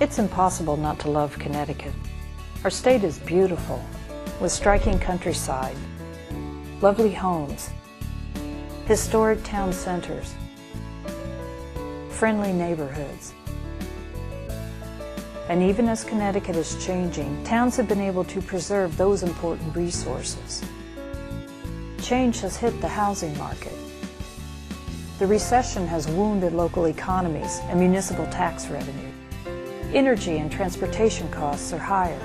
It's impossible not to love Connecticut. Our state is beautiful, with striking countryside, lovely homes, historic town centers, friendly neighborhoods. And even as Connecticut is changing, towns have been able to preserve those important resources. Change has hit the housing market. The recession has wounded local economies and municipal tax revenue. Energy and transportation costs are higher.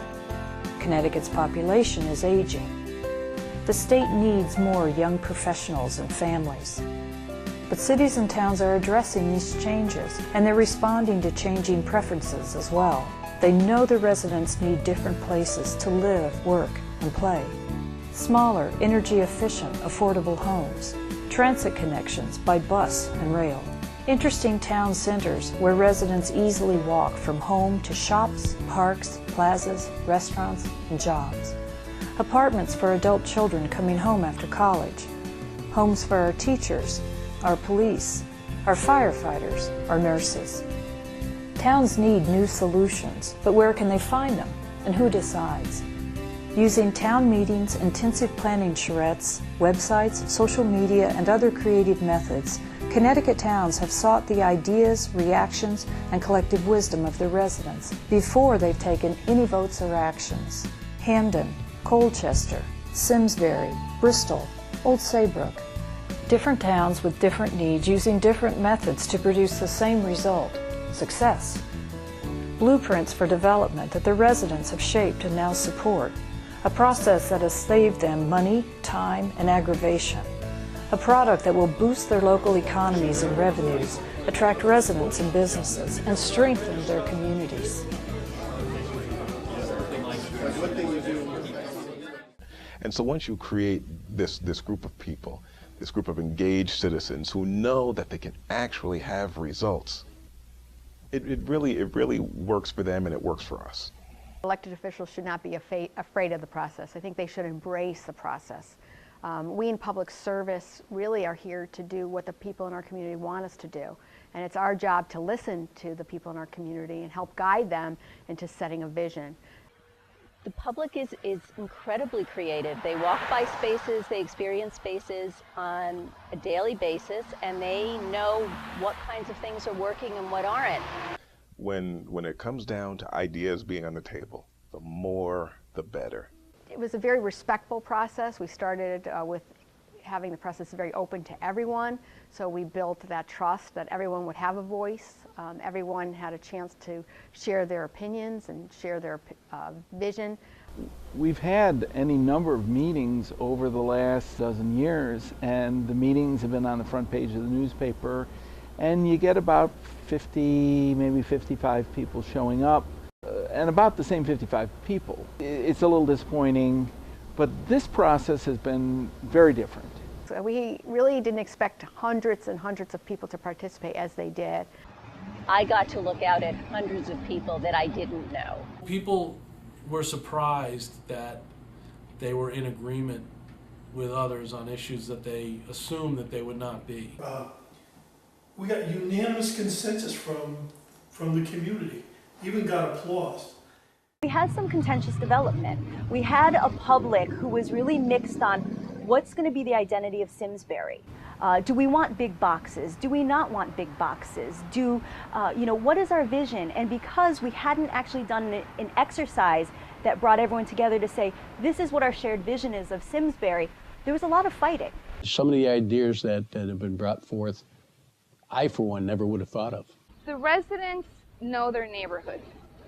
Connecticut's population is aging. The state needs more young professionals and families. But cities and towns are addressing these changes, and they're responding to changing preferences as well. They know the residents need different places to live, work, and play. Smaller, energy-efficient, affordable homes. Transit connections by bus and rail. Interesting town centers where residents easily walk from home to shops, parks, plazas, restaurants, and jobs. Apartments for adult children coming home after college. Homes for our teachers, our police, our firefighters, our nurses. Towns need new solutions, but where can they find them, and who decides? Using town meetings, intensive planning charrettes, websites, social media, and other creative methods, Connecticut towns have sought the ideas, reactions, and collective wisdom of their residents before they've taken any votes or actions. Hamden, Colchester, Simsbury, Bristol, Old Saybrook. Different towns with different needs using different methods to produce the same result, success. Blueprints for development that the residents have shaped and now support. A process that has saved them money, time, and aggravation. A product that will boost their local economies and revenues, attract residents and businesses, and strengthen their communities. And so once you create this group of people, this group of engaged citizens who know that they can actually have results, it really works for them and it works for us. Elected officials should not be afraid of the process. I think they should embrace the process. We in public service really are here to do what the people in our community want us to do. And it's our job to listen to the people in our community and help guide them into setting a vision. The public is incredibly creative. They walk by spaces, they experience spaces on a daily basis, and they know what kinds of things are working and what aren't. When it comes down to ideas being on the table, the more, the better. It was a very respectful process. We started with having the process very open to everyone, so we built that trust that everyone would have a voice. Everyone had a chance to share their opinions and share their vision. We've had any number of meetings over the last dozen years, and the meetings have been on the front page of the newspaper, and you get about 50, maybe 55 people showing up, and about the same 55 people. It's a little disappointing, but this process has been very different. So we really didn't expect hundreds and hundreds of people to participate as they did. I got to look out at hundreds of people that I didn't know. People were surprised that they were in agreement with others on issues that they assumed that they would not be. We got unanimous consensus from the community, even got applause. We had some contentious development. We had a public who was really mixed on what's going to be the identity of Simsbury. Do we want big boxes? Do we not want big boxes? What is our vision? And because we hadn't actually done an exercise that brought everyone together to say, this is what our shared vision is of Simsbury, there was a lot of fighting. Some of the ideas that have been brought forth, I, for one, never would have thought of. The residents know their neighborhood.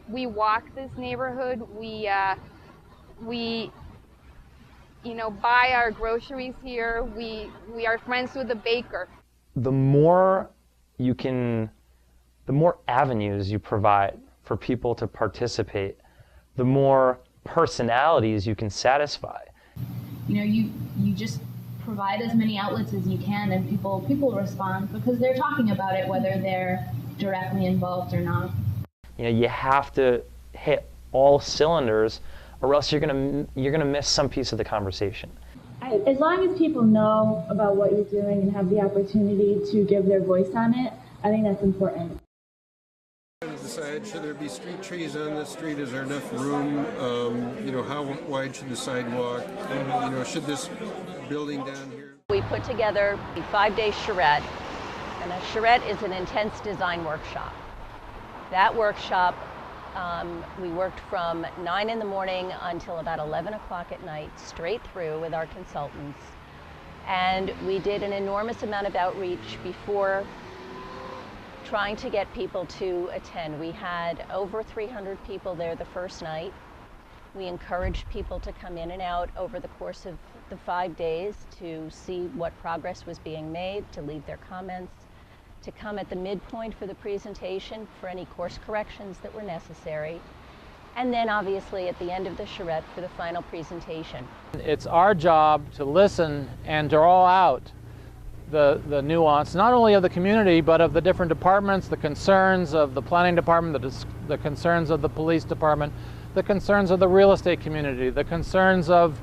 We walk this neighborhood. We buy our groceries here. We are friends with the baker. The more avenues you provide for people to participate, the more personalities you can satisfy. You just provide as many outlets as you can, and people respond because they're talking about it, whether they're directly involved or not. You have to hit all cylinders, or else you're gonna miss some piece of the conversation. As long as people know about what you're doing and have the opportunity to give their voice on it, I think that's important. The side? Should there be street trees on the street? Is there enough room? You know, how wide should the sidewalk? You know, should this building down here? We put together a 5-day charrette, and a charrette is an intense design workshop. That workshop, we worked from 9 in the morning until about 11 o'clock at night, straight through with our consultants. And we did an enormous amount of outreach before trying to get people to attend. We had over 300 people there the first night. We encouraged people to come in and out over the course of the 5 days to see what progress was being made, to leave their comments, to come at the midpoint for the presentation for any course corrections that were necessary, and then obviously at the end of the charrette for the final presentation. It's our job to listen and draw out the nuance, not only of the community, but of the different departments, the concerns of the planning department, the concerns of the police department, the concerns of the real estate community, the concerns of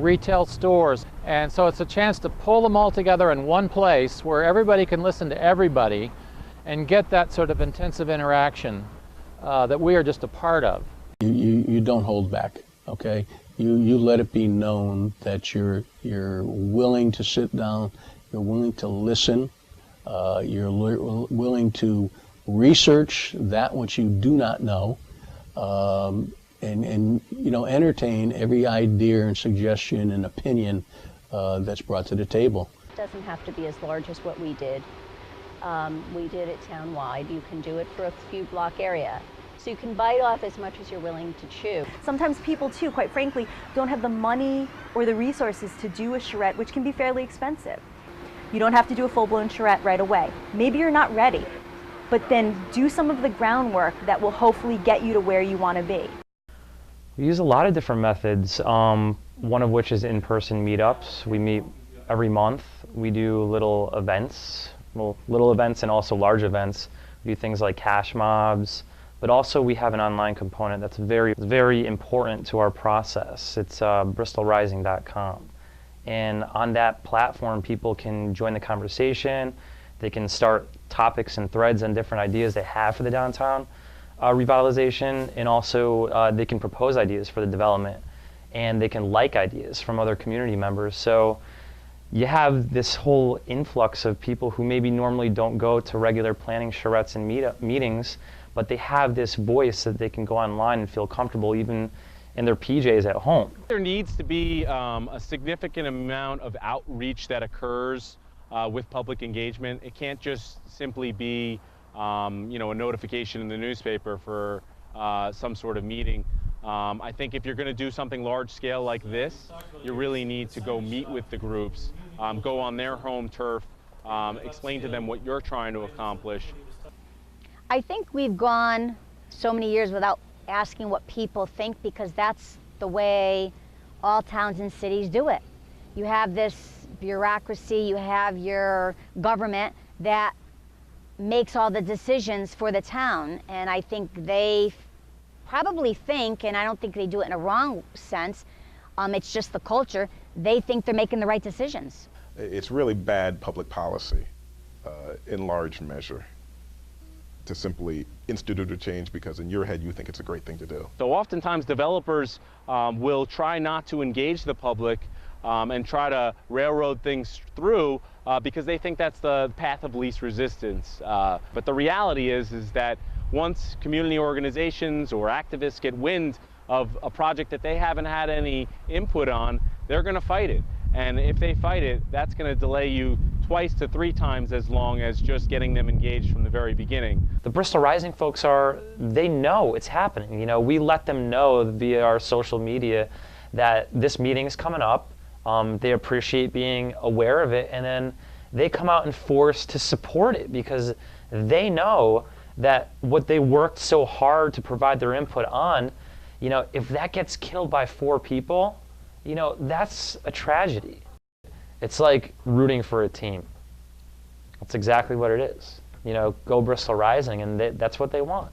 retail stores. And so it's a chance to pull them all together in one place where everybody can listen to everybody and get that sort of intensive interaction that we are just a part of. You don't hold back, okay? You let it be known that you're willing to sit down, you're willing to listen, you're willing to research that which you do not know, and you know, entertain every idea and suggestion and opinion that's brought to the table. It doesn't have to be as large as what we did. We did it town-wide. You can do it for a few block area. So you can bite off as much as you're willing to chew. Sometimes people too, quite frankly, don't have the money or the resources to do a charrette, which can be fairly expensive. You don't have to do a full-blown charrette right away. Maybe you're not ready, but then do some of the groundwork that will hopefully get you to where you want to be. We use a lot of different methods, one of which is in-person meetups. We meet every month. We do little events, little events and also large events. We do things like cash mobs, but also we have an online component that's very, very important to our process. It's bristolrising.com. And on that platform, people can join the conversation. They can start topics and threads and different ideas they have for the downtown revitalization, and also they can propose ideas for the development, and they can like ideas from other community members. So you have this whole influx of people who maybe normally don't go to regular planning charrettes and meetings, but they have this voice that they can go online and feel comfortable even in their PJs at home. There needs to be a significant amount of outreach that occurs with public engagement. It can't just simply be you know, a notification in the newspaper for some sort of meeting. I think if you're going to do something large scale like this, you really need to go meet with the groups, go on their home turf, explain to them what you're trying to accomplish. I think we've gone so many years without asking what people think, because that's the way all towns and cities do it. You have this bureaucracy, you have your government that makes all the decisions for the town, and I think they probably think, and I don't think they do it in a wrong sense, it's just the culture, they think they're making the right decisions. It's really bad public policy in large measure to simply institute a change because in your head you think it's a great thing to do. So oftentimes developers will try not to engage the public and try to railroad things through because they think that's the path of least resistance. But the reality is that once community organizations or activists get wind of a project that they haven't had any input on, they're going to fight it. And if they fight it, that's going to delay you twice to 3 times as long as just getting them engaged from the very beginning. The Bristol Rising folks they know it's happening. You know, we let them know via our social media that this meeting is coming up. They appreciate being aware of it, and then they come out in force to support it because they know that what they worked so hard to provide their input on, you know, if that gets killed by 4 people, you know, that's a tragedy. It's like rooting for a team. That's exactly what it is. You know, go Bristol Rising, and that's what they want.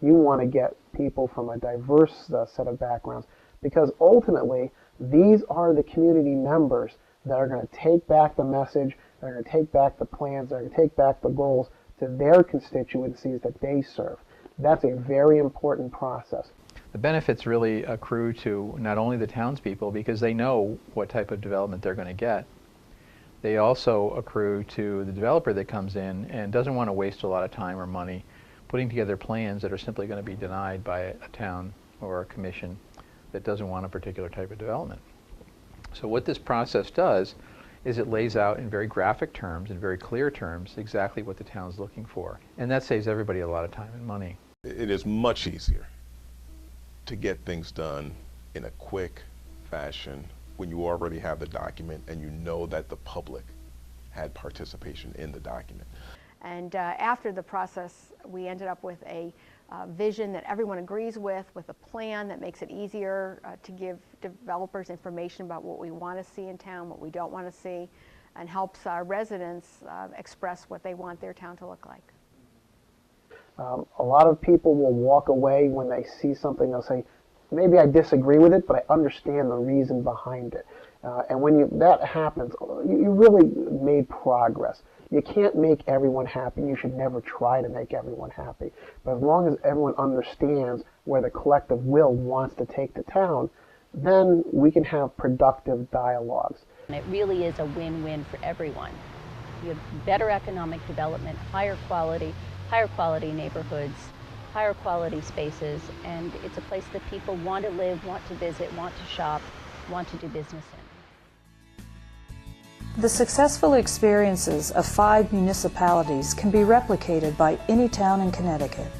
You want to get people from a diverse set of backgrounds, because ultimately these are the community members that are going to take back the message, that are going to take back the plans, that are going to take back the goals to their constituencies that they serve. That's a very important process. The benefits really accrue to not only the townspeople because they know what type of development they're going to get. They also accrue to the developer that comes in and doesn't want to waste a lot of time or money putting together plans that are simply going to be denied by a town or a commission that doesn't want a particular type of development. So what this process does is it lays out in very graphic terms, in very clear terms, exactly what the town's looking for. And that saves everybody a lot of time and money. It is much easier to get things done in a quick fashion when you already have the document and you know that the public had participation in the document. And after the process, we ended up with a vision that everyone agrees with a plan that makes it easier to give developers information about what we want to see in town, what we don't want to see, and helps our residents express what they want their town to look like. A lot of people will walk away when they see something, they'll say, maybe I disagree with it, but I understand the reason behind it. And when that happens, you really made progress. You can't make everyone happy. You should never try to make everyone happy. But as long as everyone understands where the collective will wants to take the town, then we can have productive dialogues. And it really is a win-win for everyone. You have better economic development, higher quality neighborhoods, higher quality spaces, and it's a place that people want to live, want to visit, want to shop, want to do business in. The successful experiences of 5 municipalities can be replicated by any town in Connecticut.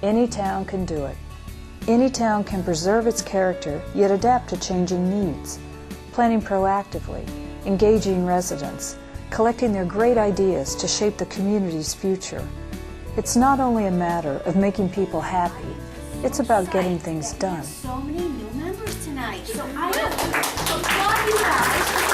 Any town can do it. Any town can preserve its character, yet adapt to changing needs, planning proactively, engaging residents, collecting their great ideas to shape the community's future. It's not only a matter of making people happy, it's about getting things done. So many new members tonight, so I have to applaud you guys.